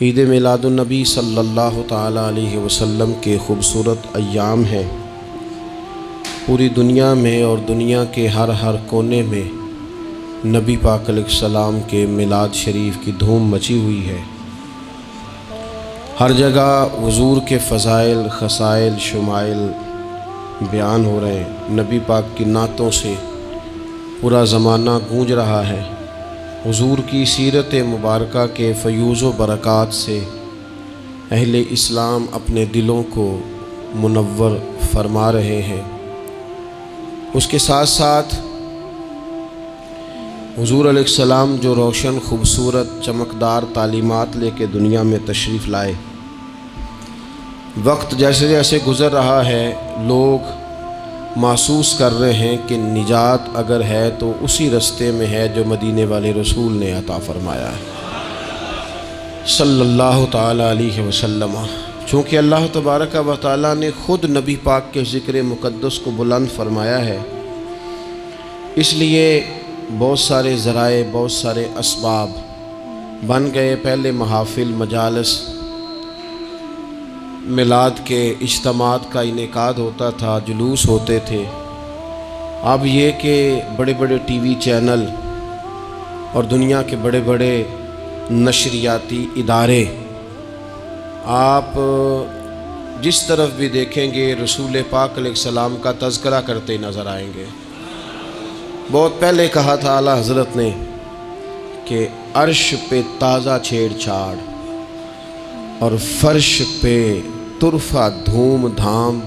عید میلاد النبی صلی اللہ تعالیٰ علیہ وسلم کے خوبصورت ایام ہیں۔ پوری دنیا میں اور دنیا کے ہر کونے میں نبی پاک علیہ السلام کے میلاد شریف کی دھوم مچی ہوئی ہے۔ ہر جگہ حضور کے فضائل، خصائل، شمائل بیان ہو رہے ہیں۔ نبی پاک کی نعتوں سے پورا زمانہ گونج رہا ہے۔ حضور کی سیرت مبارکہ کے فیوز و برکات سے اہل اسلام اپنے دلوں کو منور فرما رہے ہیں۔ اس کے ساتھ ساتھ حضور علیہ السلام جو روشن، خوبصورت، چمکدار تعلیمات لے کے دنیا میں تشریف لائے، وقت جیسے جیسے گزر رہا ہے لوگ محسوس کر رہے ہیں کہ نجات اگر ہے تو اسی رستے میں ہے جو مدینے والے رسول نے عطا فرمایا ہے صلی اللہ تعالیٰ علیہ وسلم۔ چونکہ اللہ تبارک و تعالیٰ نے خود نبی پاک کے ذکر مقدس کو بلند فرمایا ہے، اس لیے بہت سارے ذرائع، بہت سارے اسباب بن گئے۔ پہلے محافل، مجالس، میلاد کے اجتماعات کا انعقاد ہوتا تھا، جلوس ہوتے تھے۔ اب یہ کہ بڑے بڑے ٹی وی چینل اور دنیا کے بڑے بڑے نشریاتی ادارے، آپ جس طرف بھی دیکھیں گے رسول پاک علیہ السلام کا تذکرہ کرتے نظر آئیں گے۔ بہت پہلے کہا تھا اعلیٰ حضرت نے کہ عرش پہ تازہ چھیڑ چھاڑ اور فرش پہ طرفہ دھوم دھام،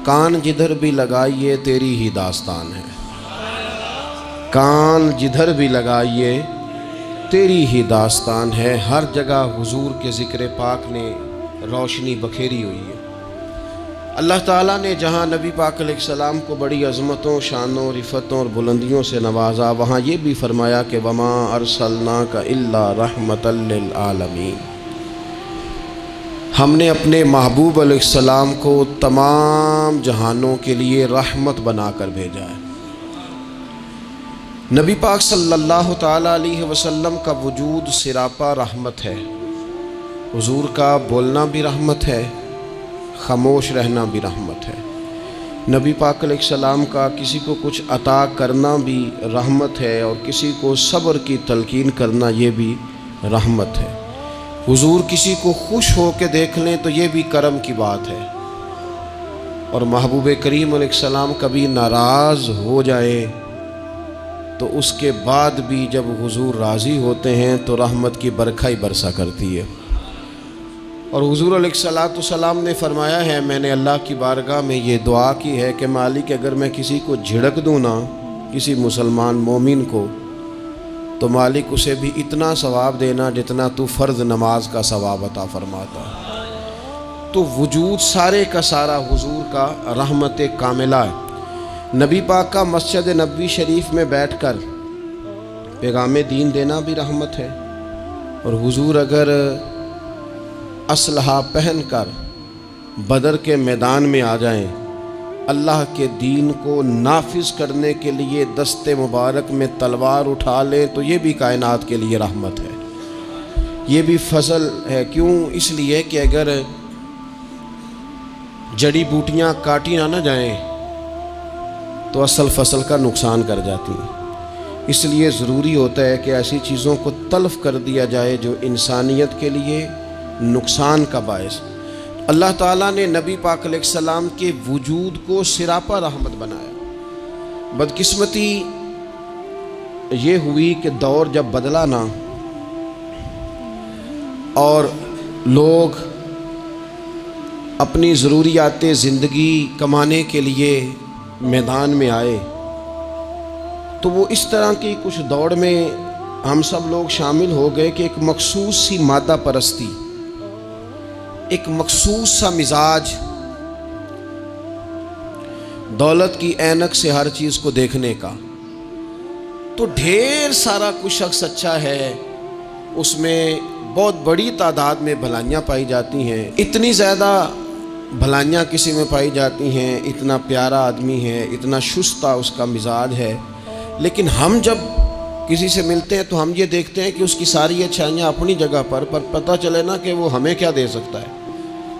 کان جدھر بھی لگائیے تیری ہی داستان ہے۔ کان جدھر بھی لگائیے تیری ہی داستان ہے۔ ہر جگہ حضور کے ذکر پاک نے روشنی بکھیری ہوئی ہے۔ اللہ تعالیٰ نے جہاں نبی پاک علیہ السلام کو بڑی عظمتوں، شانوں، رفتوں اور بلندیوں سے نوازا، وہاں یہ بھی فرمایا کہ وَمَا أَرْسَلْنَاكَ إِلَّا رَحْمَةً لِّلْعَالَمِينَ۔ ہم نے اپنے محبوب علیہ السلام کو تمام جہانوں کے لیے رحمت بنا کر بھیجا ہے۔ نبی پاک صلی اللہ تعالیٰ علیہ وسلم کا وجود سراپا رحمت ہے۔ حضور کا بولنا بھی رحمت ہے، خاموش رہنا بھی رحمت ہے۔ نبی پاک علیہ السلام کا کسی کو کچھ عطا کرنا بھی رحمت ہے، اور کسی کو صبر کی تلقین کرنا یہ بھی رحمت ہے۔ حضور کسی کو خوش ہو کے دیکھ لیں تو یہ بھی کرم کی بات ہے، اور محبوب کریم علیہ السلام کبھی ناراض ہو جائے تو اس کے بعد بھی جب حضور راضی ہوتے ہیں تو رحمت کی برکھا ہی برسا کرتی ہے۔ اور حضور علیہ السلام نے فرمایا ہے، میں نے اللہ کی بارگاہ میں یہ دعا کی ہے کہ مالک اگر میں کسی کو جھڑک دوں نا، کسی مسلمان مومن کو، تو مالک اسے بھی اتنا ثواب دینا جتنا تو فرض نماز کا ثواب عطا فرماتا۔ تو وجود سارے کا سارا حضور کا رحمت کاملہ ہے۔ نبی پاک کا مسجد نبوی شریف میں بیٹھ کر پیغام دین دینا بھی رحمت ہے، اور حضور اگر اسلحہ پہن کر بدر کے میدان میں آ جائیں، اللہ کے دین کو نافذ کرنے کے لیے دست مبارک میں تلوار اٹھا لیں تو یہ بھی کائنات کے لیے رحمت ہے، یہ بھی فضل ہے۔ کیوں؟ اس لیے کہ اگر جڑی بوٹیاں کاٹی نہ جائیں تو اصل فصل کا نقصان کر جاتی ہیں۔ اس لیے ضروری ہوتا ہے کہ ایسی چیزوں کو تلف کر دیا جائے جو انسانیت کے لیے نقصان کا باعث۔ اللہ تعالیٰ نے نبی پاک علیہ السلام کے وجود کو سراپا رحمت بنایا۔ بدقسمتی یہ ہوئی کہ دور جب بدلا نا اور لوگ اپنی ضروریات زندگی کمانے کے لیے میدان میں آئے، تو وہ اس طرح کی کچھ دوڑ میں ہم سب لوگ شامل ہو گئے کہ ایک مخصوص سی مادہ پرستی، ایک مخصوص سا مزاج، دولت کی اینک سے ہر چیز کو دیکھنے کا، تو ڈھیر سارا کچھ شخص اچھا ہے، اس میں بہت بڑی تعداد میں بھلائیاں پائی جاتی ہیں، اتنی زیادہ بھلائیاں کسی میں پائی جاتی ہیں، اتنا پیارا آدمی ہے، اتنا شستہ اس کا مزاج ہے، لیکن ہم جب کسی سے ملتے ہیں تو ہم یہ دیکھتے ہیں کہ اس کی ساری اچھائیاں اپنی جگہ پر پتہ چلے نا کہ وہ ہمیں کیا دے سکتا ہے،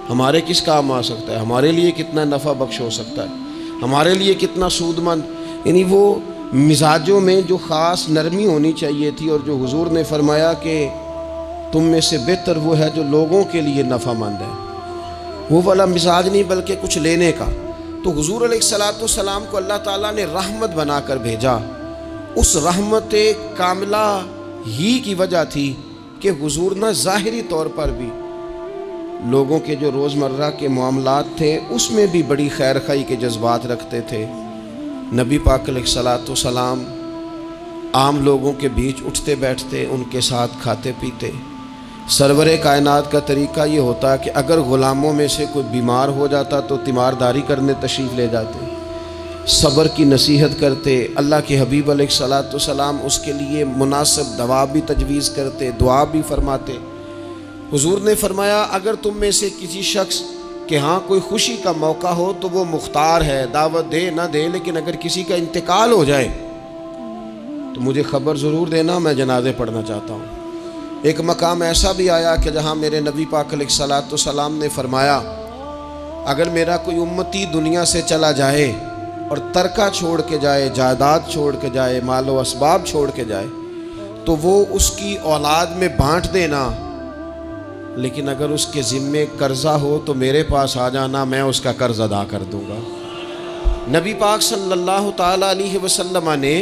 ہمارے کس کام آ سکتا ہے، ہمارے لیے کتنا نفع بخش ہو سکتا ہے، ہمارے لیے کتنا سود مند، یعنی وہ مزاجوں میں جو خاص نرمی ہونی چاہیے تھی، اور جو حضور نے فرمایا کہ تم میں سے بہتر وہ ہے جو لوگوں کے لیے نفع مند ہے، وہ والا مزاج نہیں بلکہ کچھ لینے کا۔ تو حضور علیہ الصلوۃ والسلام کو اللہ تعالیٰ نے رحمت بنا کر بھیجا۔ اس رحمت کاملہ ہی کی وجہ تھی کہ حضور نہ ظاہری طور پر بھی لوگوں کے جو روزمرہ کے معاملات تھے اس میں بھی بڑی خیر خواہی کے جذبات رکھتے تھے۔ نبی پاک علیہ الصلوۃ والسلام عام لوگوں کے بیچ اٹھتے بیٹھتے، ان کے ساتھ کھاتے پیتے۔ سرور کائنات کا طریقہ یہ ہوتا کہ اگر غلاموں میں سے کوئی بیمار ہو جاتا تو تیمارداری کرنے تشریف لے جاتے، صبر کی نصیحت کرتے، اللہ کے حبیب علیہ الصلوۃ والسلام اس کے لیے مناسب دوا بھی تجویز کرتے، دعا بھی فرماتے۔ حضور نے فرمایا اگر تم میں سے کسی شخص کہ ہاں کوئی خوشی کا موقع ہو تو وہ مختار ہے، دعوت دے نہ دے، لیکن اگر کسی کا انتقال ہو جائے تو مجھے خبر ضرور دینا، میں جنازے پڑھنا چاہتا ہوں۔ ایک مقام ایسا بھی آیا کہ جہاں میرے نبی پاک علیہ الصلوۃ والسلام نے فرمایا اگر میرا کوئی امتی دنیا سے چلا جائے اور ترکہ چھوڑ کے جائے، جائیداد چھوڑ کے جائے، مال و اسباب چھوڑ کے جائے تو وہ اس کی اولاد میں بانٹ دینا، لیکن اگر اس کے ذمے قرضہ ہو تو میرے پاس آ جانا، میں اس کا قرض ادا کر دوں گا۔ نبی پاک صلی اللہ تعالیٰ علیہ وسلم نے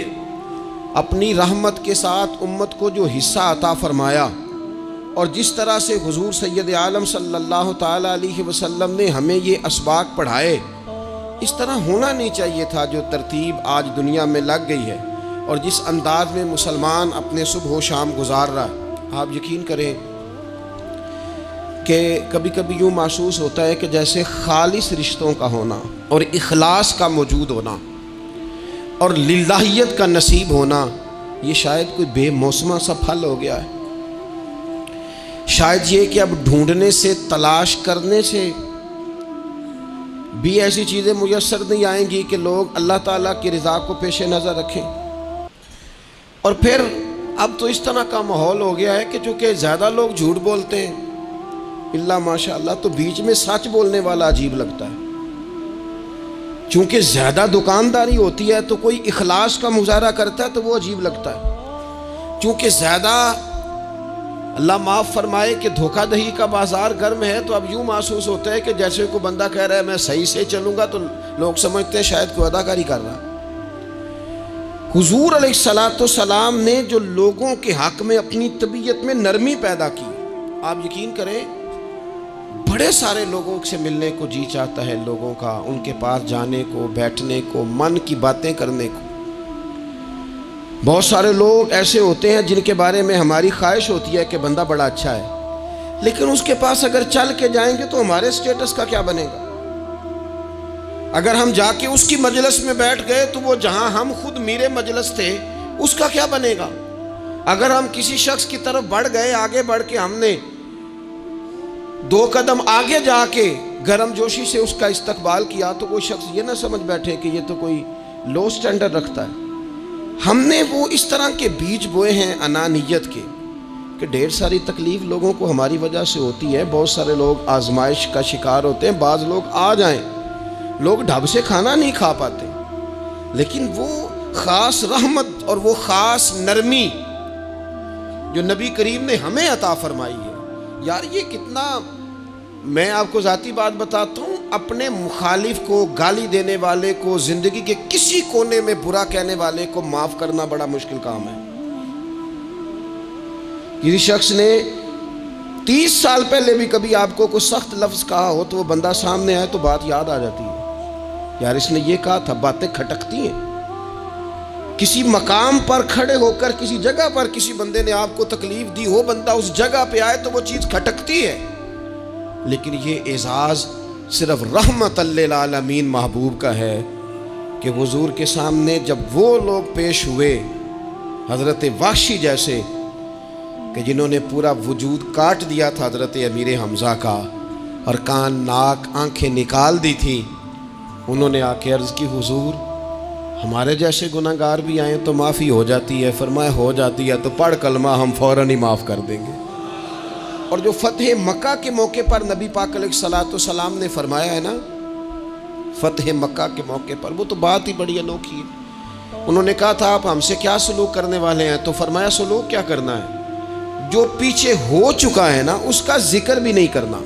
اپنی رحمت کے ساتھ امت کو جو حصہ عطا فرمایا، اور جس طرح سے حضور سید عالم صلی اللہ تعالیٰ علیہ وسلم نے ہمیں یہ اسباق پڑھائے، اس طرح ہونا نہیں چاہیے تھا جو ترتیب آج دنیا میں لگ گئی ہے اور جس انداز میں مسلمان اپنے صبح و شام گزار رہا ہے۔ آپ یقین کریں کہ کبھی کبھی یوں محسوس ہوتا ہے کہ جیسے خالص رشتوں کا ہونا اور اخلاص کا موجود ہونا اور للہیت کا نصیب ہونا یہ شاید کوئی بے موسمہ سا پھل ہو گیا ہے۔ شاید یہ کہ اب ڈھونڈنے سے، تلاش کرنے سے بھی ایسی چیزیں میسر نہیں آئیں گی کہ لوگ اللہ تعالیٰ کی رضا کو پیش نظر رکھیں۔ اور پھر اب تو اس طرح کا ماحول ہو گیا ہے کہ چونکہ زیادہ لوگ جھوٹ بولتے ہیں اللہ ماشاء اللہ، تو بیچ میں سچ بولنے والا عجیب لگتا ہے۔ چونکہ زیادہ دکانداری ہوتی ہے تو کوئی اخلاص کا مظاہرہ کرتا ہے تو وہ عجیب لگتا ہے۔ چونکہ زیادہ اللہ معاف فرمائے کہ دھوکہ دہی کا بازار گرم ہے تو اب یوں محسوس ہوتا ہے کہ جیسے کوئی بندہ کہہ رہا ہے میں صحیح سے چلوں گا تو لوگ سمجھتے ہیں شاید کوئی اداکاری کر رہا۔ حضور علیہ الصلوۃ والسلام نے جو لوگوں کے حق میں اپنی طبیعت میں نرمی پیدا کی، آپ یقین کریں بڑے سارے لوگوں سے ملنے کو جی چاہتا ہے لوگوں کا، ان کے پاس جانے کو، بیٹھنے کو، من کی باتیں کرنے کو۔ بہت سارے لوگ ایسے ہوتے ہیں جن کے بارے میں ہماری خواہش ہوتی ہے کہ بندہ بڑا اچھا ہے، لیکن اس کے پاس اگر چل کے جائیں گے تو ہمارے سٹیٹس کا کیا بنے گا؟ اگر ہم جا کے اس کی مجلس میں بیٹھ گئے تو وہ جہاں ہم خود میرے مجلس تھے اس کا کیا بنے گا؟ اگر ہم کسی شخص کی طرف بڑھ گئے، آگے بڑھ کے ہم نے 2 قدم آگے جا کے گرم جوشی سے اس کا استقبال کیا تو وہ شخص یہ نہ سمجھ بیٹھے کہ یہ تو کوئی لو سٹینڈرڈ رکھتا ہے۔ ہم نے وہ اس طرح کے بیج بوئے ہیں انانیت کے کہ ڈھیر ساری تکلیف لوگوں کو ہماری وجہ سے ہوتی ہے، بہت سارے لوگ آزمائش کا شکار ہوتے ہیں، بعض لوگ آ جائیں، لوگ ڈھب سے کھانا نہیں کھا پاتے، لیکن وہ خاص رحمت اور وہ خاص نرمی جو نبی کریم نے ہمیں عطا فرمائی ہے، یار یہ کتنا، میں آپ کو ذاتی بات بتاتا ہوں، اپنے مخالف کو، گالی دینے والے کو، زندگی کے کسی کونے میں برا کہنے والے کو معاف کرنا بڑا مشکل کام ہے۔ کسی شخص نے 30 سال پہلے بھی کبھی آپ کو کوئی سخت لفظ کہا ہو تو وہ بندہ سامنے آئے تو بات یاد آ جاتی ہے، یار اس نے یہ کہا تھا، باتیں کھٹکتی ہیں۔ کسی مقام پر کھڑے ہو کر کسی جگہ پر کسی بندے نے آپ کو تکلیف دی ہو، بندہ اس جگہ پہ آئے تو وہ چیز کھٹکتی ہے، لیکن یہ اعزاز صرف رحمت للعالمین محبوب کا ہے کہ حضور کے سامنے جب وہ لوگ پیش ہوئے حضرت وحشی جیسے کہ جنہوں نے پورا وجود کاٹ دیا تھا حضرت امیر حمزہ کا اور کان ناک آنکھیں نکال دی تھی، انہوں نے آ کے عرض کی حضور ہمارے جیسے گناہگار بھی آئیں تو معافی ہو جاتی ہے. فرمایا ہو جاتی ہے تو پڑھ کلمہ ہم فوراً ہی معاف کر دیں گے. اور جو فتح مکہ کے موقع پر نبی پاک علیہ الصلوۃ والسلام نے فرمایا ہے نا، فتح مکہ کے موقع پر، وہ تو بات ہی بڑی انوکھی ہے. انہوں نے کہا تھا آپ ہم سے کیا سلوک کرنے والے ہیں؟ تو فرمایا سلوک کیا کرنا ہے؟ جو پیچھے ہو چکا ہے نا اس کا ذکر بھی نہیں کرنا،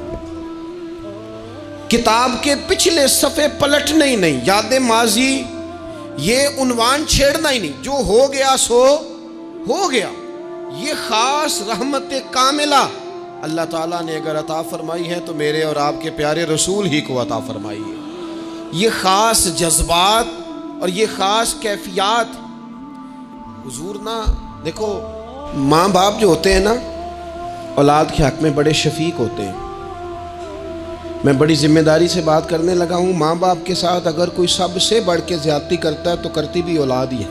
کتاب کے پچھلے صفحے پلٹنے ہی نہیں، یاد ماضی یہ عنوان چھیڑنا ہی نہیں. جو ہو گیا سو ہو گیا. یہ خاص رحمت کاملہ اللہ تعالیٰ نے اگر عطا فرمائی ہے تو میرے اور آپ کے پیارے رسول ہی کو عطا فرمائی ہے. یہ خاص جذبات اور یہ خاص کیفیات حضور نا، دیکھو ماں باپ جو ہوتے ہیں نا اولاد کے حق میں بڑے شفیق ہوتے ہیں. میں بڑی ذمہ داری سے بات کرنے لگا ہوں. ماں باپ کے ساتھ اگر کوئی سب سے بڑھ کے زیادتی کرتا ہے تو کرتی بھی اولاد ہی ہے.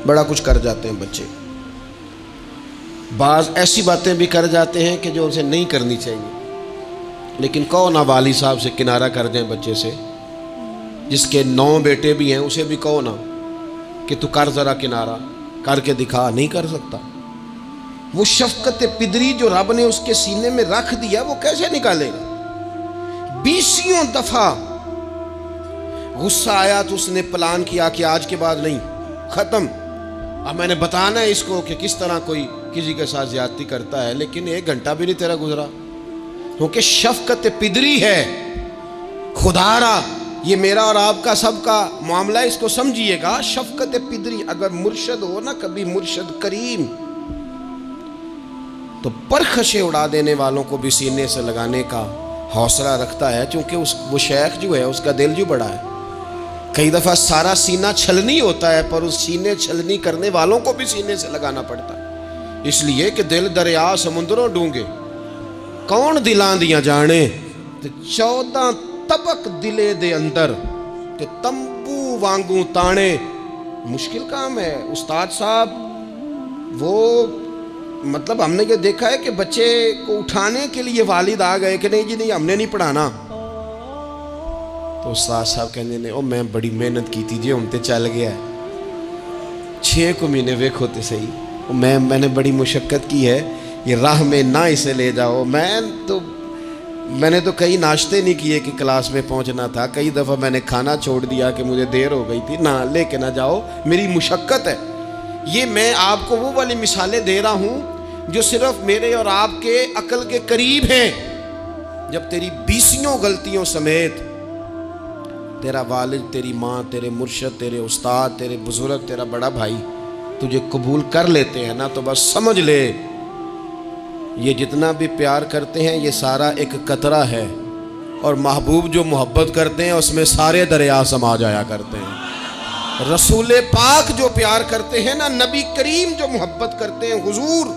بڑا کچھ کر جاتے ہیں بچے، بعض ایسی باتیں بھی کر جاتے ہیں کہ جو اسے نہیں کرنی چاہیے. لیکن کہو نا والی صاحب سے کنارہ کر دیں بچے سے، جس کے 9 بیٹے بھی ہیں اسے بھی کہو نا کہ تو کر ذرا کنارہ کر کے دکھا، نہیں کر سکتا. وہ شفقت پدری جو رب نے اس کے سینے میں رکھ دیا وہ کیسے نکالے گا؟ 20 دفعہ غصہ آیا تو اس نے پلان کیا کہ آج کے بعد نہیں، ختم. اب میں نے بتانا ہے اس کو کہ کس طرح کوئی کسی کے ساتھ زیادتی کرتا ہے، لیکن 1 گھنٹہ بھی نہیں تیرا گزرا، کیونکہ شفقت پدری ہے. خدا را یہ میرا اور آپ کا سب کا معاملہ، اس کو سمجھیے گا. شفقت پدری اگر مرشد ہو نا، کبھی مرشد کریم، تو پرخشیں اڑا دینے والوں کو بھی سینے سے لگانے کا حوصلہ رکھتا ہے، چونکہ وہ شیخ جو ہے اس کا دل جو بڑا ہے. کئی دفعہ سارا سینہ چھلنی ہوتا ہے پر اس سینے چھلنی کرنے والوں کو بھی سینے سے لگانا پڑتا ہے. اس لیے کہ دل دریا سمندروں ڈونگے کون دلاں دیاں جانے، 14 طبق دلے دے اندر تے تمبو وانگوں تانے. مشکل کام ہے استاد صاحب. وہ مطلب ہم نے یہ دیکھا ہے کہ بچے کو اٹھانے کے لیے والد آ گئے کہ نہیں جی نہیں ہم نے نہیں پڑھانا، تو استاد صاحب کہنے نے او میں بڑی محنت کی تھی جی ہم تے چل گیا ہے 6 کو مہینے ویکھو تے صحیح، میں نے بڑی مشقت کی ہے، یہ راہ میں نہ اسے لے جاؤ. میں نے تو کئی ناشتے نہیں کیے کہ کلاس میں پہنچنا تھا. کئی دفعہ میں نے کھانا چھوڑ دیا کہ مجھے دیر ہو گئی تھی. نہ لے کے نہ جاؤ، میری مشقت ہے. یہ میں آپ کو وہ والی مثالیں دے رہا ہوں جو صرف میرے اور آپ کے عقل کے قریب ہیں. جب تیری 20 غلطیوں سمیت تیرا والد، تیری ماں، تیرے مرشد، تیرے استاد، تیرے بزرگ، تیرا بڑا بھائی تجھے قبول کر لیتے ہیں نا، تو بس سمجھ لے یہ جتنا بھی پیار کرتے ہیں یہ سارا ایک قطرہ ہے، اور محبوب جو محبت کرتے ہیں اس میں سارے دریا سما جایا کرتے ہیں. رسول پاک جو پیار کرتے ہیں نا، نبی کریم جو محبت کرتے ہیں، حضور،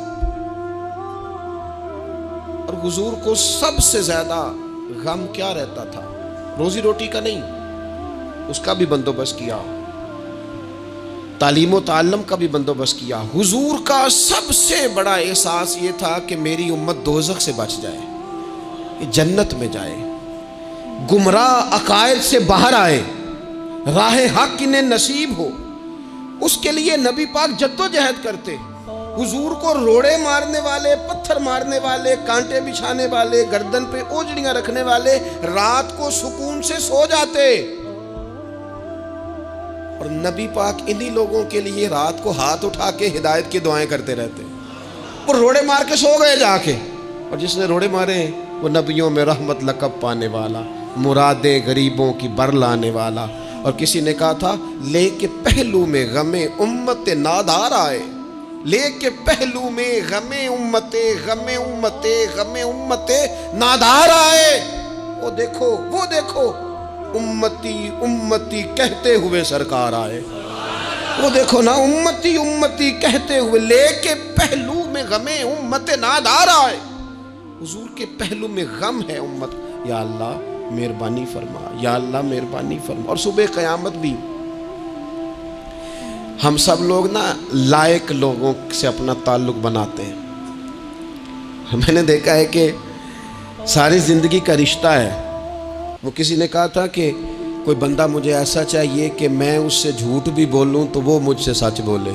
اور حضور کو سب سے زیادہ غم کیا رہتا تھا؟ روزی روٹی کا نہیں، اس کا بھی بندوبست کیا، تعلیم و تعلم کا بھی بندوبست کیا. حضور کا سب سے بڑا احساس یہ تھا کہ میری امت دوزخ سے بچ جائے، جنت میں جائے، گمراہ عقائد سے باہر آئے، راہ حق انہیں نصیب ہو. اس کے لیے نبی پاک جد و جہد کرتے. حضور کو روڑے مارنے والے، پتھر مارنے والے، کانٹے بچھانے والے، گردن پہ اوجڑیاں رکھنے والے رات کو سکون سے سو جاتے، اور نبی پاک انہی لوگوں کے لیے رات کو ہاتھ اٹھا کے ہدایت کی دعائیں کرتے رہتے. وہ روڑے مار کے سو گئے جا کے، اور جس نے روڑے مارے وہ نبیوں میں رحمت لقب پانے والا، مرادیں غریبوں کی بر لانے والا. اور کسی نے کہا تھا لے کے پہلو میں غم امت نادار آئے، لے کے پہلو میں غم امت نادار آئے. وہ دیکھو امتی امتی کہتے ہوئے سرکار آئے. وہ دیکھو نا امتی امتی کہتے ہوئے، لے کے پہلو میں غم امت نادار آئے. حضور کے پہلو میں غم ہے امت. یا اللہ مہربانی فرما، یا اللہ مہربانی فرما. اور صبح قیامت بھی ہم سب لوگ نا لائق لوگوں سے اپنا تعلق بناتے ہیں. میں نے دیکھا ہے کہ ساری زندگی کا رشتہ ہے. وہ کسی نے کہا تھا کہ کوئی بندہ مجھے ایسا چاہیے کہ میں اس سے جھوٹ بھی بولوں تو وہ مجھ سے سچ بولے.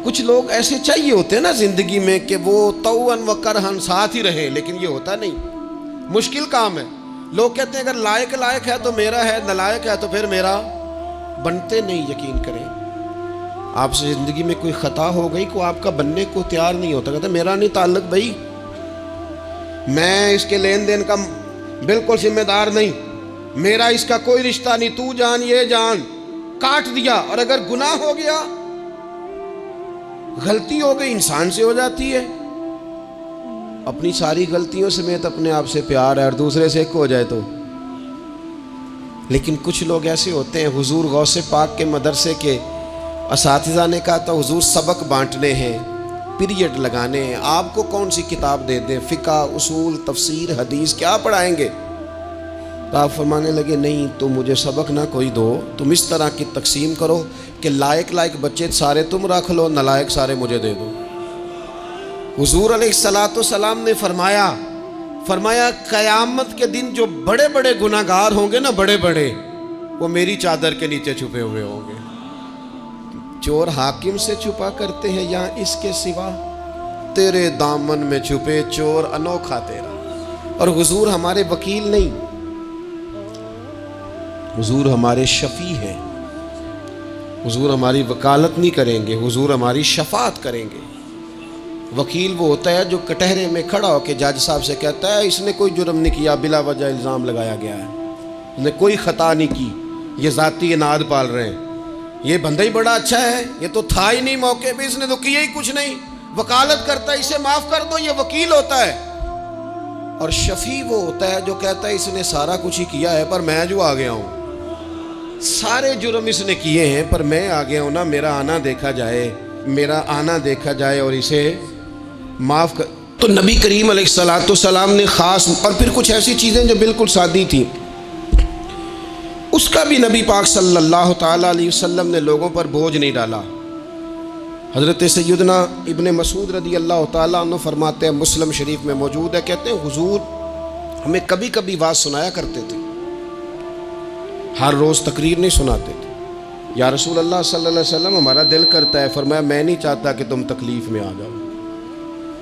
کچھ لوگ ایسے چاہیے ہوتے ہیں نا زندگی میں کہ وہ توأن و کرہن ساتھ ہی رہے، لیکن یہ ہوتا نہیں، مشکل کام ہے. لوگ کہتے ہیں اگر لائق ہے تو میرا ہے، نالائق ہے تو پھر میرا. بنتے نہیں. یقین کریں آپ سے زندگی میں کوئی خطا ہو گئی کو آپ کا بننے کو تیار نہیں ہوتا، کہتا میرا نہیں تعلق بھائی، میں اس کے لین دین کا بالکل ذمہ دار نہیں، میرا اس کا کوئی رشتہ نہیں، تو جان یہ جان، کاٹ دیا. اور اگر گناہ ہو گیا، غلطی ہو گئی، انسان سے ہو جاتی ہے. اپنی ساری غلطیوں سمیت اپنے آپ سے پیار ہے اور دوسرے سے ایک ہو جائے تو. لیکن کچھ لوگ ایسے ہوتے ہیں، حضور غوث پاک کے مدرسے کے اساتذہ نے کہا تھا حضور سبق بانٹنے ہیں، پیریڈ لگانے ہیں، آپ کو کون سی کتاب دے دیں، فقہ، اصول، تفسیر، حدیث کیا پڑھائیں گے؟ تو آپ فرمانے لگے نہیں، تم مجھے سبق نہ کوئی دو، تم اس طرح کی تقسیم کرو کہ لائق بچے سارے تم رکھ لو، نالائق سارے مجھے دے دو. حضور علیہ السلام نے فرمایا قیامت کے دن جو بڑے بڑے گناہ گار ہوں گے نا، بڑے وہ میری چادر کے نیچے چھپے ہوئے ہوں گے. چور حاکم سے چھپا کرتے ہیں یا اس کے سوا؟ تیرے دامن میں چھپے چور انوکھا تیرا. اور حضور ہمارے وکیل نہیں، حضور ہمارے شفیع ہیں. حضور ہماری وکالت نہیں کریں گے، حضور ہماری شفاعت کریں گے. وکیل وہ ہوتا ہے جو کٹہرے میں کھڑا ہو کے جج صاحب سے کہتا ہے اس نے کوئی جرم نہیں کیا، بلا وجہ الزام لگایا گیا ہے، اس نے کوئی خطا نہیں کی، یہ ذاتی اناد پال رہے ہیں، یہ بندہ ہی بڑا اچھا ہے، یہ تو تھا ہی نہیں موقع پہ، اس نے تو کیا ہی کچھ نہیں، وکالت کرتا ہے اسے معاف کر دو. یہ وکیل ہوتا ہے. اور شفیع وہ ہوتا ہے جو کہتا ہے اس نے سارا کچھ ہی کیا ہے پر میں جو آ گیا ہوں، سارے جرم اس نے کیے ہیں پر میں آ گیا ہوں نا، میرا آنا دیکھا جائے اور اسے معاف کر. تو نبی کریم علیہ السلام نے خاص، اور پھر کچھ ایسی چیزیں جو بالکل سادی تھیں، اس کا بھی نبی پاک صلی اللہ تعالیٰ علیہ وسلم نے لوگوں پر بوجھ نہیں ڈالا. حضرت سیدنا ابن مسعود رضی اللہ تعالیٰ عنہ فرماتے ہیں، مسلم شریف میں موجود ہے، کہتے ہیں حضور ہمیں کبھی کبھی واز سنایا کرتے تھے، ہر روز تقریر نہیں سناتے تھے. یا رسول اللہ صلی اللہ علیہ وسلم ہمارا دل کرتا ہے. فرمایا میں نہیں چاہتا کہ تم تکلیف میں آ جاؤ.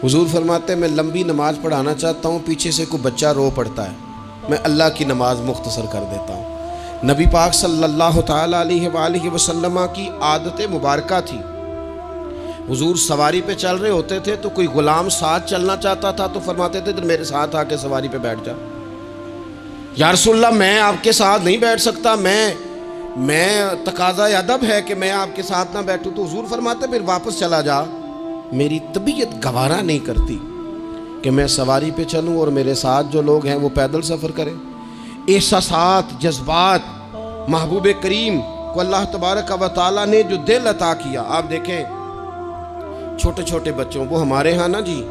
حضور فرماتے ہیں میں لمبی نماز پڑھانا چاہتا ہوں، پیچھے سے کوئی بچہ رو پڑتا ہے، میں اللہ کی نماز مختصر کر دیتا ہوں. نبی پاک صلی اللہ تعالیٰ علیہ وآلہ وسلم کی عادت مبارکہ تھی. حضور سواری پہ چل رہے ہوتے تھے تو کوئی غلام ساتھ چلنا چاہتا تھا تو فرماتے تھے میرے ساتھ آ کے سواری پہ بیٹھ جا. یا رسول اللہ میں آپ کے ساتھ نہیں بیٹھ سکتا، میں تقاضا ادب ہے کہ میں آپ کے ساتھ نہ بیٹھوں. تو حضور فرماتے پھر واپس چلا جا، میری طبیعت گوارا نہیں کرتی کہ میں سواری پہ چلوں اور میرے ساتھ جو لوگ ہیں وہ پیدل سفر کریں. احساسات، جذبات، محبوب کریم کو اللہ تبارک و تعالیٰ نے جو دل عطا کیا. آپ دیکھیں چھوٹے چھوٹے بچوں، وہ ہمارے ہاں نا جی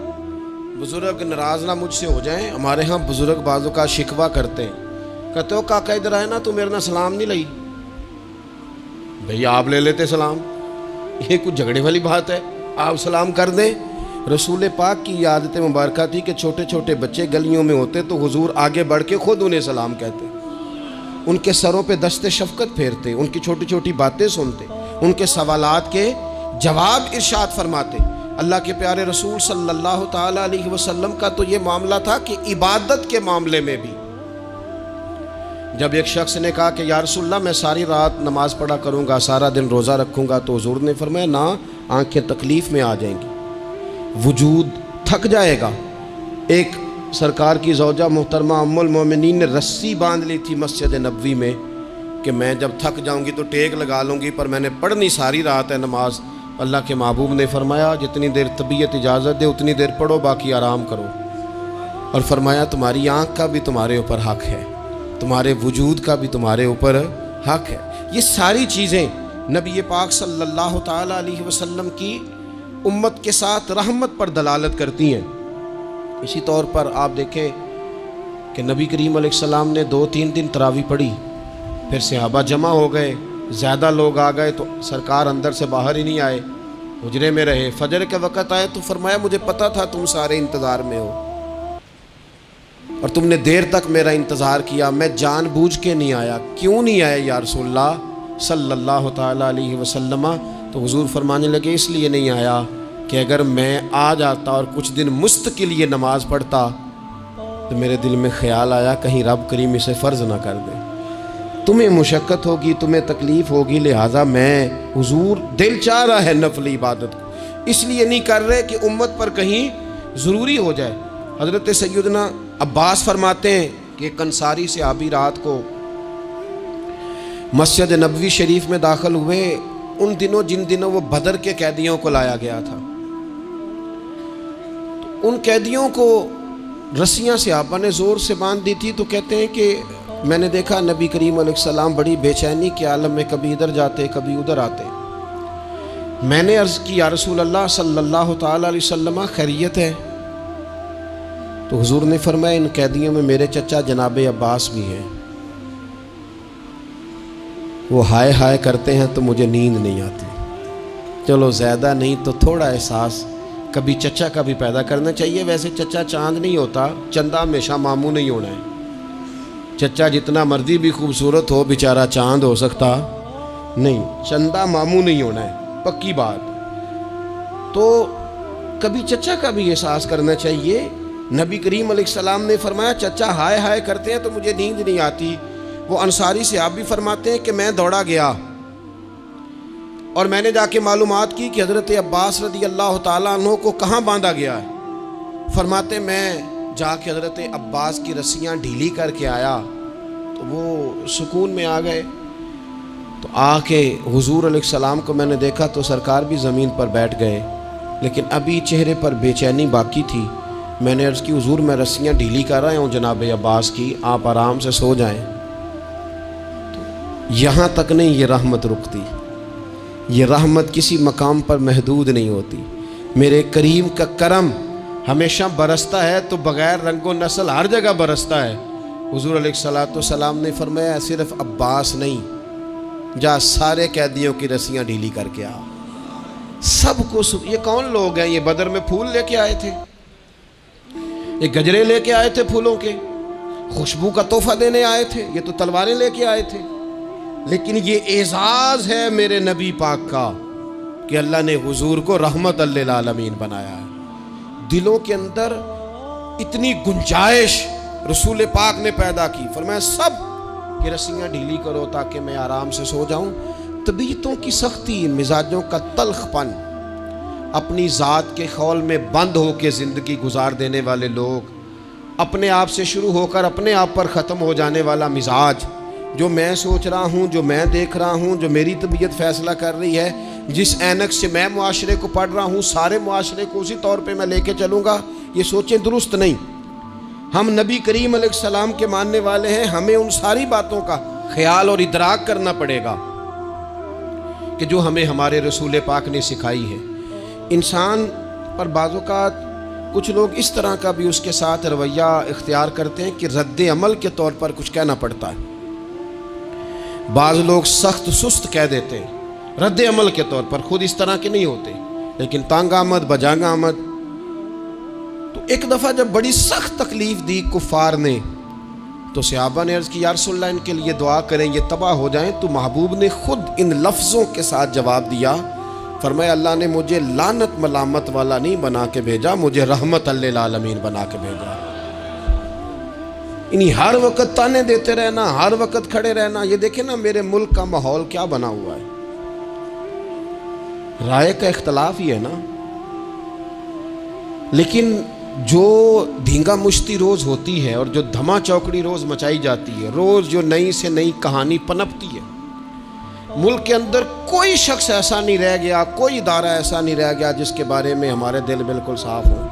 بزرگ ناراض نہ مجھ سے ہو جائیں، ہمارے ہاں بزرگ بعضوں کا شکوہ کرتے ہیں، کہتے ہو کاکا ادھر آئے نا تو میرے نہ سلام نہیں لئی. بھئی آپ لے لیتے سلام، یہ کچھ جھگڑے والی بات ہے؟ آپ سلام کر دیں. رسول پاک کی عادت مبارکہ تھی کہ چھوٹے چھوٹے بچے گلیوں میں ہوتے تو حضور آگے بڑھ کے خود انہیں سلام کہتے، ان کے سروں پہ دست شفقت پھیرتے، ان کی چھوٹی چھوٹی باتیں سنتے، ان کے سوالات کے جواب ارشاد فرماتے. اللہ کے پیارے رسول صلی اللہ تعالیٰ علیہ وسلم کا تو یہ معاملہ تھا کہ عبادت کے معاملے میں بھی جب ایک شخص نے کہا کہ یا رسول اللہ میں ساری رات نماز پڑھا کروں گا، سارا دن روزہ رکھوں گا، تو حضور نے فرمایا نہ، آنکھیں تکلیف میں آ جائیں گی، وجود تھک جائے گا. ایک سرکار کی زوجہ محترمہ ام المومنین نے رسی باندھ لی تھی مسجد نبوی میں کہ میں جب تھک جاؤں گی تو ٹیک لگا لوں گی، پر میں نے پڑھنی ساری رات ہے نماز. اللہ کے محبوب نے فرمایا جتنی دیر طبیعت اجازت دے اتنی دیر پڑھو، باقی آرام کرو. اور فرمایا تمہاری آنکھ کا بھی تمہارے اوپر حق ہے، تمہارے وجود کا بھی تمہارے اوپر حق ہے. یہ ساری چیزیں نبی پاک صلی اللہ تعالیٰ علیہ وسلم کی امت کے ساتھ رحمت پر دلالت کرتی ہیں. اسی طور پر آپ دیکھیں کہ نبی کریم علیہ السلام نے 2-3 دن تراویح پڑھی، پھر صحابہ جمع ہو گئے، زیادہ لوگ آ گئے تو سرکار اندر سے باہر ہی نہیں آئے، حجرے میں رہے. فجر کے وقت آئے تو فرمایا مجھے پتا تھا تم سارے انتظار میں ہو، اور تم نے دیر تک میرا انتظار کیا، میں جان بوجھ کے نہیں آیا۔ کیوں نہیں آیا یا رسول اللہ صلی اللہ تعالیٰ علیہ وسلم؟ تو حضور فرمانے لگے اس لیے نہیں آیا کہ اگر میں آ جاتا اور کچھ دن مستقل یہ نماز پڑھتا تو میرے دل میں خیال آیا کہیں رب کریم اسے فرض نہ کر دے، تمہیں مشقت ہوگی، تمہیں تکلیف ہوگی، لہٰذا میں حضور دل چاہ رہا ہے نفل عبادت کو، اس لیے نہیں کر رہے کہ امت پر کہیں ضروری ہو جائے۔ حضرت سیدنا عباس فرماتے ہیں کہ ایک انصاری صحابی رات کو مسجد نبوی شریف میں داخل ہوئے، ان دنوں جن دنوں وہ بدر کے قیدیوں کو لایا گیا تھا، ان قیدیوں کو رسیاں صحابہ نے زور سے باندھ دی تھی، تو کہتے ہیں کہ میں نے دیکھا نبی کریم علیہ السلام بڑی بے چینی کے عالم میں کبھی ادھر جاتے کبھی ادھر آتے۔ میں نے عرض کی یا رسول اللہ صلی اللہ تعالیٰ علیہ وسلم خیریت ہے؟ تو حضور نے فرمایا ان قیدیوں میں میرے چچا جناب عباس بھی ہیں، وہ ہائے ہائے کرتے ہیں تو مجھے نیند نہیں آتی۔ چلو زیادہ نہیں تو تھوڑا احساس کبھی چچا کا بھی پیدا کرنا چاہیے۔ ویسے چچا چاند نہیں ہوتا، چندہ ہمیشہ ماموں نہیں ہونا ہے۔ چچا جتنا مرضی بھی خوبصورت ہو بیچارہ چاند ہو سکتا نہیں، چندہ ماموں نہیں ہونا ہے، پکی بات۔ تو کبھی چچا کا بھی احساس کرنا چاہیے۔ نبی کریم علیہ السلام نے فرمایا چچا ہائے ہائے کرتے ہیں تو مجھے نیند نہیں آتی۔ وہ انصاری صحابی فرماتے ہیں کہ میں دوڑا گیا اور میں نے جا کے معلومات کی کہ حضرت عباس رضی اللہ تعالیٰ عنہ کو کہاں باندھا گیا ہے۔ فرماتے میں جا کے حضرت عباس کی رسیاں ڈھیلی کر کے آیا تو وہ سکون میں آ گئے۔ تو آ کے حضور علیہ السلام کو میں نے دیکھا تو سرکار بھی زمین پر بیٹھ گئے، لیکن ابھی چہرے پر بے چینی باقی تھی۔ میں نے عرض کی حضور میں رسیاں ڈھیلی کر رہا ہوں جناب عباس کی، آپ آرام سے سو جائیں۔ یہاں تک نہیں یہ رحمت رکتی، یہ رحمت کسی مقام پر محدود نہیں ہوتی۔ میرے کریم کا کرم ہمیشہ برستا ہے تو بغیر رنگ و نسل ہر جگہ برستا ہے۔ حضور علیہ السلام نے فرمایا صرف عباس نہیں، جا سارے قیدیوں کی رسیاں ڈھیلی کر کے آ، سب کو یہ کون لوگ ہیں؟ یہ بدر میں پھول لے کے آئے تھے، یہ گجرے لے کے آئے تھے پھولوں کے، خوشبو کا تحفہ دینے آئے تھے، یہ تو تلواریں لے کے آئے تھے۔ لیکن یہ اعزاز ہے میرے نبی پاک کا کہ اللہ نے حضور کو رحمت للعالمین بنایا ہے۔ دلوں کے اندر اتنی گنجائش رسول پاک نے پیدا کی، فرمایا سب کی رسیاں ڈھیلی کرو تاکہ میں آرام سے سو جاؤں۔ طبیعتوں کی سختی، مزاجوں کا تلخ پن، اپنی ذات کے خول میں بند ہو کے زندگی گزار دینے والے لوگ، اپنے آپ سے شروع ہو کر اپنے آپ پر ختم ہو جانے والا مزاج، جو میں سوچ رہا ہوں، جو میں دیکھ رہا ہوں، جو میری طبیعت فیصلہ کر رہی ہے، جس اینک سے میں معاشرے کو پڑھ رہا ہوں سارے معاشرے کو اسی طور پہ میں لے کے چلوں گا، یہ سوچیں درست نہیں۔ ہم نبی کریم علیہ السلام کے ماننے والے ہیں، ہمیں ان ساری باتوں کا خیال اور ادراک کرنا پڑے گا کہ جو ہمیں ہمارے رسول پاک نے سکھائی ہے۔ انسان پر بعض اوقات کچھ لوگ اس طرح کا بھی اس کے ساتھ رویہ اختیار کرتے ہیں کہ رد عمل کے طور پر کچھ کہنا پڑتا ہے۔ بعض لوگ سخت سست کہہ دیتے ہیں رد عمل کے طور پر، خود اس طرح کے نہیں ہوتے، لیکن تانگ آمد بجانگ آمد۔ تو ایک دفعہ جب بڑی سخت تکلیف دی کفار نے تو صحابہ نے عرض کی یا رسول اللہ ان کے لیے دعا کریں یہ تباہ ہو جائیں، تو محبوب نے خود ان لفظوں کے ساتھ جواب دیا، فرمایا اللہ نے مجھے لعنت ملامت والا نہیں بنا کے بھیجا، مجھے رحمت للعالمین بنا کے بھیجا۔ انہیں ہر وقت تانے دیتے رہنا، ہر وقت کھڑے رہنا، یہ دیکھیں نا میرے ملک کا ماحول کیا بنا ہوا ہے، رائے کا اختلاف ہی ہے نا، لیکن جو دھینگا مشتی روز ہوتی ہے اور جو دھما چوکڑی روز مچائی جاتی ہے، روز جو نئی سے نئی کہانی پنپتی ہے، ملک کے اندر کوئی شخص ایسا نہیں رہ گیا، کوئی ادارہ ایسا نہیں رہ گیا جس کے بارے میں ہمارے دل بالکل صاف ہو،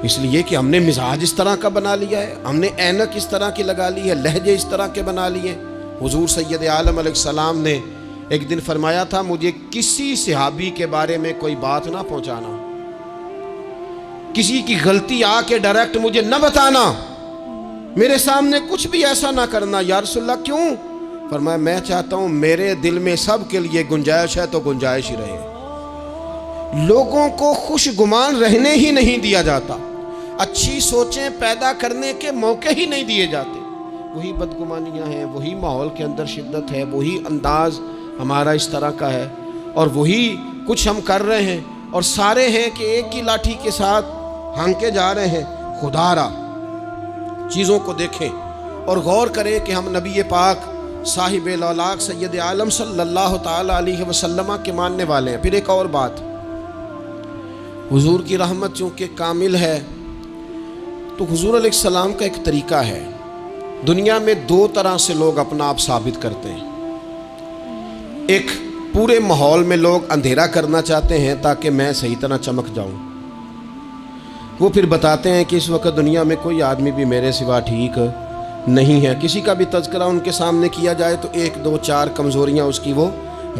اس لیے کہ ہم نے مزاج اس طرح کا بنا لیا ہے، ہم نے اینک اس طرح کی لگا لی ہے، لہجے اس طرح کے بنا لیے۔ حضور سید عالم علیہ السلام نے ایک دن فرمایا تھا مجھے کسی صحابی کے بارے میں کوئی بات نہ پہنچانا، کسی کی غلطی آ کے ڈائریکٹ مجھے نہ بتانا، میرے سامنے کچھ بھی ایسا نہ کرنا۔ یا رسول اللہ کیوں؟ فرمایا میں چاہتا ہوں میرے دل میں سب کے لیے گنجائش ہے تو گنجائش ہی رہے، لوگوں کو خوش گمان رہنے ہی نہیں دیا جاتا۔ اچھی سوچیں پیدا کرنے کے موقع ہی نہیں دیے جاتے. وہی بدگمانیاں ہیں، وہی ماحول کے اندر شدت ہے، وہی انداز ہمارا اس طرح کا ہے، اور وہی کچھ ہم کر رہے ہیں، اور سارے ہیں کہ ایک ہی لاٹھی کے ساتھ ہانکے جا رہے ہیں. خدا را چیزوں کو دیکھیں اور غور کریں کہ ہم نبی پاک صاحب الاولاق سید عالم صلی اللہ تعالی علیہ وسلم کے ماننے والے ہیں. پھر ایک اور بات، حضور کی رحمت چونکہ کامل ہے تو حضور علیہ السلام کا ایک طریقہ ہے. دنیا میں دو طرح سے لوگ اپنا آپ ثابت کرتے ہیں. ایک پورے ماحول میں لوگ اندھیرا کرنا چاہتے ہیں تاکہ میں صحیح طرح چمک جاؤں. وہ پھر بتاتے ہیں کہ اس وقت دنیا میں کوئی آدمی بھی میرے سوا ٹھیک نہیں ہے. کسی کا بھی تذکرہ ان کے سامنے کیا جائے تو ایک دو چار کمزوریاں اس کی وہ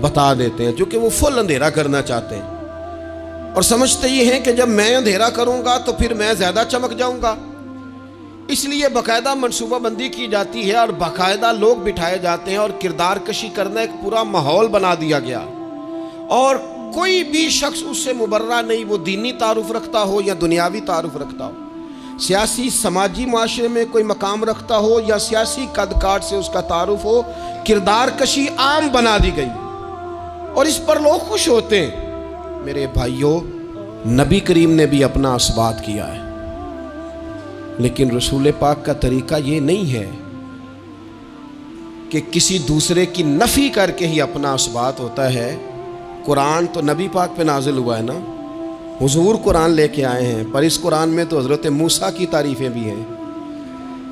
بتا دیتے ہیں، کیونکہ وہ فل اندھیرا کرنا چاہتے ہیں اور سمجھتے یہ ہیں کہ جب میں اندھیرا کروں گا تو پھر میں زیادہ چمک جاؤں گا. اس لیے باقاعدہ منصوبہ بندی کی جاتی ہے اور باقاعدہ لوگ بٹھائے جاتے ہیں اور کردار کشی کرنا ایک پورا ماحول بنا دیا گیا، اور کوئی بھی شخص اس سے مبرہ نہیں، وہ دینی تعارف رکھتا ہو یا دنیاوی تعارف رکھتا ہو، سیاسی سماجی معاشرے میں کوئی مقام رکھتا ہو یا سیاسی قد کاٹ سے اس کا تعارف ہو. کردار کشی عام بنا دی گئی اور اس پر لوگ خوش ہوتے ہیں. میرے بھائیوں، نبی کریم نے بھی اپنا اثبات کیا ہے، لیکن رسول پاک کا طریقہ یہ نہیں ہے کہ کسی دوسرے کی نفی کر کے ہی اپنا اثبات ہوتا ہے. قرآن تو نبی پاک پہ نازل ہوا ہے نا، حضور قرآن لے کے آئے ہیں، پر اس قرآن میں تو حضرت موسیٰ کی تعریفیں بھی ہیں،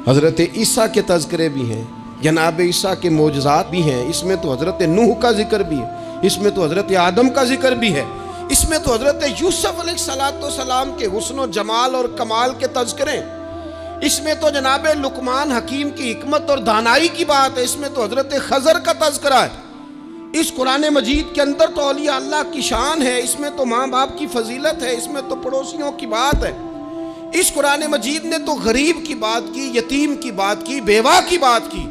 حضرت عیسیٰ کے تذکرے بھی ہیں، جناب عیسیٰ کے معجزات بھی ہیں، اس میں تو حضرت نوح کا ذکر بھی ہے، اس میں تو حضرت آدم کا ذکر بھی ہے، اس میں تو حضرت یوسف علیہ السلام کے حسن و جمال اور کمال کے تذکرے، اس میں تو جناب لقمان حکیم کی حکمت اور دانائی کی بات ہے، اس میں تو حضرت خضر کا تذکرہ ہے. اس قرآن مجید کے اندر تو اولیاء اللہ کی شان ہے، اس میں تو ماں باپ کی فضیلت ہے، اس میں تو پڑوسیوں کی بات ہے. اس قرآن مجید نے تو غریب کی بات کی، یتیم کی بات کی، بیوہ کی بات کی.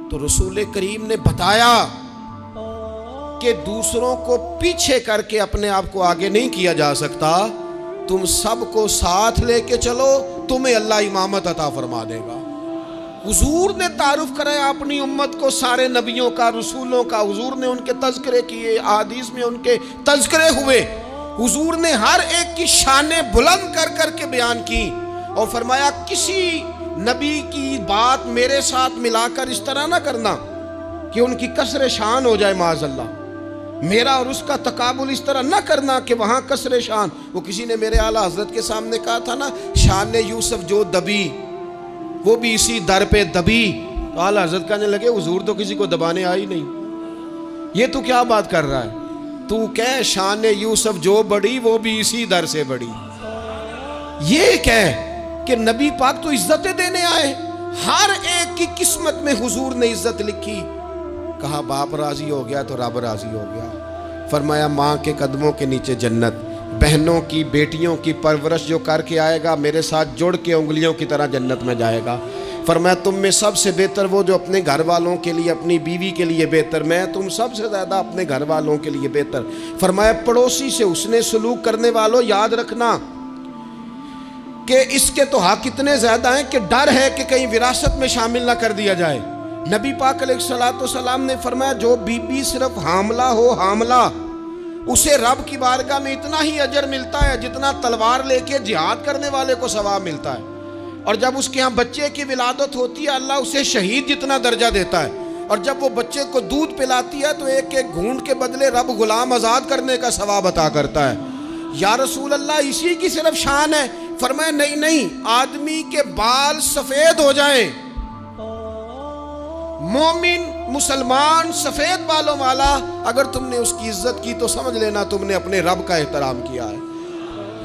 تو رسول کریم نے بتایا کہ دوسروں کو پیچھے کر کے اپنے آپ کو آگے نہیں کیا جا سکتا، تم سب کو ساتھ لے کے چلو، تمہیں اللہ امامت عطا فرما دے گا. حضور نے تعارف کرایا اپنی امت کو سارے نبیوں کا، رسولوں کا. حضور نے ان کے تذکرے کیے، احادیث میں ان کے تذکرے ہوئے. حضور نے ہر ایک کی شانیں بلند کر کر کے بیان کی اور فرمایا کسی نبی کی بات میرے ساتھ ملا کر اس طرح نہ کرنا کہ ان کی کسر شان ہو جائے معاذ اللہ. میرا اور اس کا تقابل اس طرح نہ کرنا کہ وہاں کسر شان. وہ کسی نے میرے اعلیٰ حضرت کے سامنے کہا تھا نا، شان یوسف جو دبی وہ بھی اسی در پہ دبی. تو اعلیٰ حضرت کہنے لگے حضور تو کسی کو دبانے آئی نہیں، یہ تو کیا بات کر رہا ہے؟ تو کہہ شان یوسف جو بڑی وہ بھی اسی در سے بڑی. یہ کہہ کہ نبی پاک تو عزتیں دینے آئے، ہر ایک کی قسمت میں حضور نے عزت لکھی. کہا باپ راضی ہو گیا تو رب راضی ہو گیا. فرمایا ماں کے قدموں کے نیچے جنت، بہنوں کی بیٹیوں کی پرورش جو کر کے آئے گا میرے ساتھ جڑ کے انگلیوں کی طرح جنت میں جائے گا. فرمایا تم میں سب سے بہتر وہ جو اپنے گھر والوں کے لیے، اپنی بیوی کے لیے بہتر، میں تم سب سے زیادہ اپنے گھر والوں کے لیے بہتر. فرمایا پڑوسی سے اس نے سلوک کرنے والوں یاد رکھنا کہ اس کے تو حق اتنے زیادہ ہیں کہ ڈر ہے کہ کہیں وراثت میں شامل نہ کر دیا جائے. نبی پاک علیہ السلام نے فرمایا جو بی بی صرف حاملہ ہو، حاملہ، اسے رب کی بارگاہ میں اتنا ہی اجر ملتا ہے جتنا تلوار لے کے جہاد کرنے والے کو ثواب ملتا ہے. اور جب اس کے ہاں بچے کی ولادت ہوتی ہے اللہ اسے شہید جتنا درجہ دیتا ہے. اور جب وہ بچے کو دودھ پلاتی ہے تو ایک ایک گھونٹ کے بدلے رب غلام آزاد کرنے کا ثواب عطا کرتا ہے. یا رسول اللہ اسی کی صرف شان ہے؟ فرمایا نہیں، آدمی کے بال سفید ہو جائیں، مومن مسلمان سفید بالوں والا، اگر تم نے اس کی عزت کی تو سمجھ لینا تم نے اپنے رب کا احترام کیا ہے.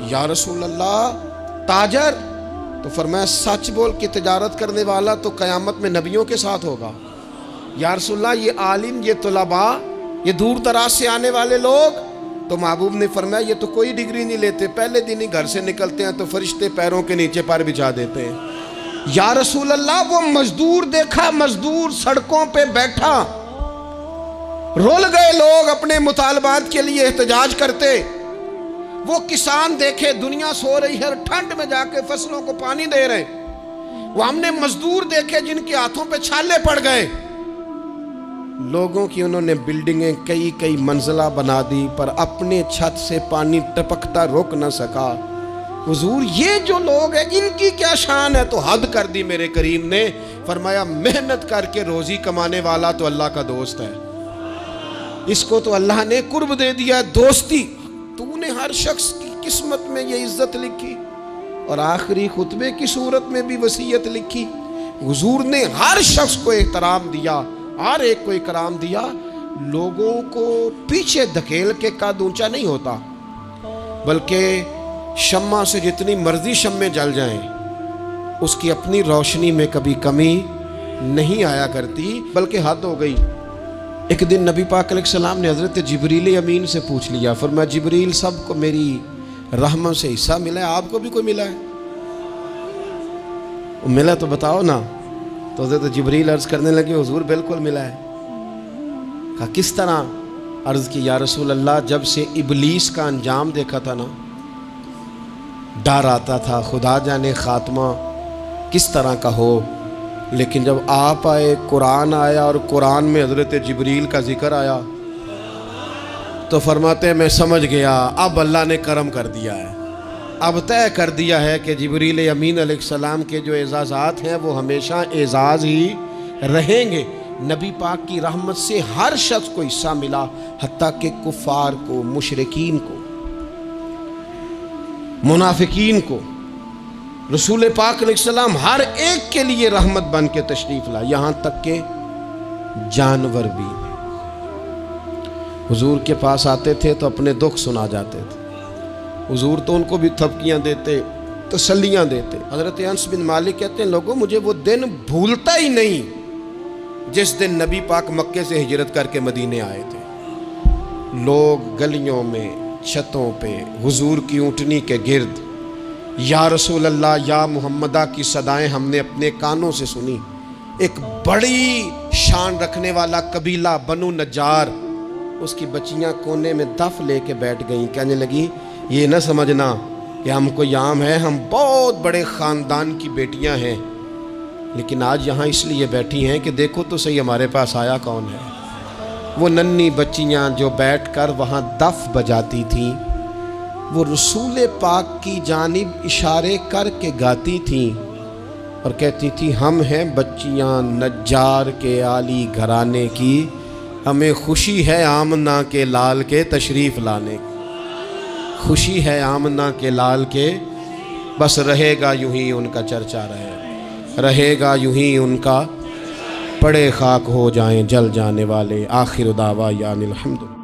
یا رسول اللہ تاجر؟ تو فرمایا سچ بول کے تجارت کرنے والا تو قیامت میں نبیوں کے ساتھ ہوگا. یا رسول اللہ یہ عالم، یہ طلباء، یہ دور دراز سے آنے والے لوگ؟ تو محبوب نے فرمایا یہ تو کوئی ڈگری نہیں لیتے، پہلے دن ہی گھر سے نکلتے ہیں تو فرشتے پیروں کے نیچے پر بچھا دیتے ہیں. یا رسول اللہ وہ مزدور دیکھا، مزدور سڑکوں پہ بیٹھا، رول گئے لوگ اپنے مطالبات کے لیے احتجاج کرتے. وہ کسان دیکھے دنیا سو رہی ہے اور ٹھنڈ میں جا کے فصلوں کو پانی دے رہے ہیں۔ وہ ہم نے مزدور دیکھے جن کے ہاتھوں پہ چھالے پڑ گئے۔ لوگوں کی انہوں نے بلڈنگیں کئی منزلہ بنا دی، پر اپنے چھت سے پانی ٹپکتا روک نہ سکا۔ حضور یہ جو لوگ ہیں ان کی کیا شان ہے؟ تو حد کر دی میرے کریم نے، فرمایا محنت کر کے روزی کمانے والا تو اللہ کا دوست ہے، اس کو تو اللہ نے قرب دے دیا دوستی۔ تو نے ہر شخص کی قسمت میں یہ عزت لکھی اور آخری خطبے کی صورت میں بھی وصیت لکھی۔ حضور نے ہر شخص کو احترام دیا، ہر ایک کو اکرام دیا۔ لوگوں کو پیچھے دھکیل کے قد اونچا نہیں ہوتا، بلکہ شمع سے جتنی مرضی شمعیں جل جائیں اس کی اپنی روشنی میں کبھی کمی نہیں آیا کرتی، بلکہ حد ہو گئی۔ ایک دن نبی پاک علیہ السلام نے حضرت جبریل امین سے پوچھ لیا، فرمایا جبریل سب کو میری رحمت سے حصہ ملا ہے، آپ کو بھی کوئی ملا ہے؟ ملا تو بتاؤ نا۔ تو حضرت جبریل عرض کرنے لگے حضور بالکل ملا ہے۔ کہا کس طرح؟ عرض کی یا رسول اللہ جب سے ابلیس کا انجام دیکھا تھا نا، ڈر آتا تھا خدا جانے خاتمہ کس طرح کا ہو، لیکن جب آپ آئے، قرآن آیا اور قرآن میں حضرت جبریل کا ذکر آیا تو فرماتے ہیں میں سمجھ گیا اب اللہ نے کرم کر دیا ہے، اب طے کر دیا ہے کہ جبریل امین علیہ السلام کے جو اعزازات ہیں وہ ہمیشہ اعزاز ہی رہیں گے۔ نبی پاک کی رحمت سے ہر شخص کو حصہ ملا، حتیٰ کہ کفار کو، مشرکین کو، منافقین کو۔ رسول پاک علیہ السلام ہر ایک کے لیے رحمت بن کے تشریف لائے، یہاں تک کہ جانور بھی حضور کے پاس آتے تھے تو اپنے دکھ سنا جاتے تھے۔ حضور تو ان کو بھی تھپکیاں دیتے، تسلیاں دیتے۔ حضرت انس بن مالک کہتے ہیں لوگوں مجھے وہ دن بھولتا ہی نہیں جس دن نبی پاک مکے سے ہجرت کر کے مدینے آئے تھے۔ لوگ گلیوں میں، چھتوں پہ حضور کی اونٹنی کے گرد یا رسول اللہ یا محمدہ کی صدائیں ہم نے اپنے کانوں سے سنی۔ ایک بڑی شان رکھنے والا قبیلہ بنو نجار، اس کی بچیاں کونے میں دف لے کے بیٹھ گئیں، کہنے لگی یہ نہ سمجھنا کہ ہم کوئی عام ہے، ہم بہت بڑے خاندان کی بیٹیاں ہیں، لیکن آج یہاں اس لیے بیٹھی ہیں کہ دیکھو تو صحیح ہمارے پاس آیا کون ہے۔ وہ ننھی بچیاں جو بیٹھ کر وہاں دف بجاتی تھیں، وہ رسول پاک کی جانب اشارے کر کے گاتی تھیں اور کہتی تھی ہم ہیں بچیاں نجار کے عالی گھرانے کی، ہمیں خوشی ہے آمنہ کے لال کے تشریف لانے کی، خوشی ہے آمنہ کے لال کے، بس رہے گا یوں ہی ان کا چرچا رہے گا یوں ہی ان کا، پڑے خاک ہو جائیں جل جانے والے، آخر دعویٰ یعنی الحمد۔